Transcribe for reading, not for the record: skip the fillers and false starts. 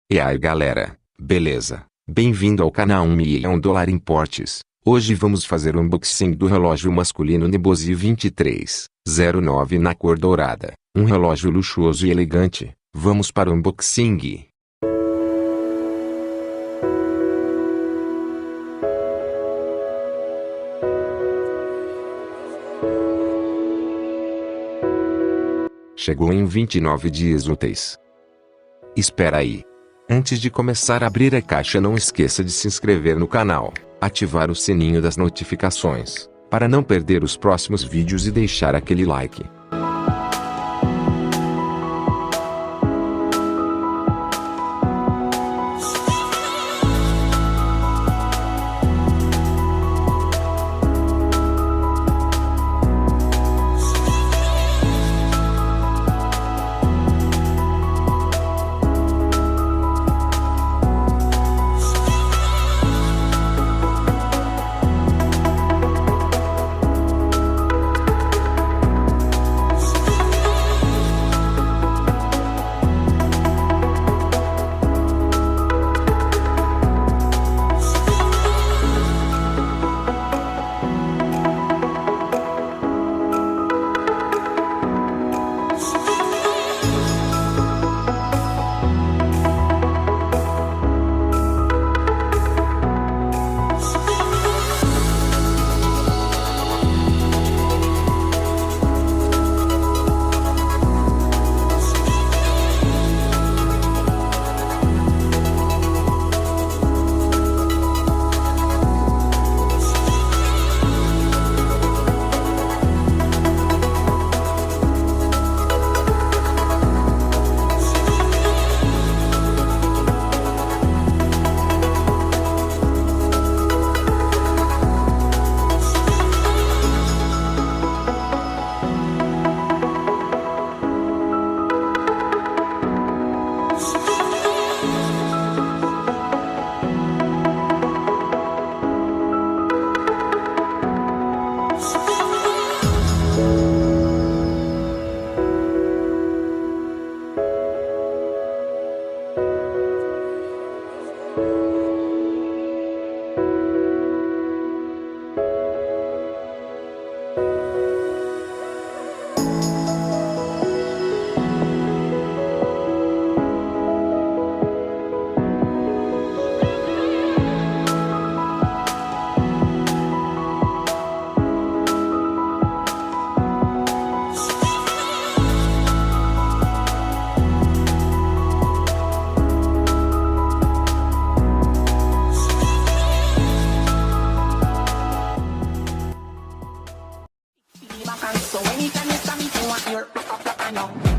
E aí galera, beleza? Bem-vindo ao canal $1.000.000 em portes. Hoje vamos fazer o unboxing do relógio masculino Nebosi 2309 na cor dourada. Um relógio luxuoso e elegante. Vamos para o unboxing. Chegou em 29 dias úteis. Espera aí. Antes de começar a abrir a caixa, não esqueça de se inscrever no canal, ativar o sininho das notificações, para não perder os próximos vídeos e deixar aquele like. So anytime you stand, you want your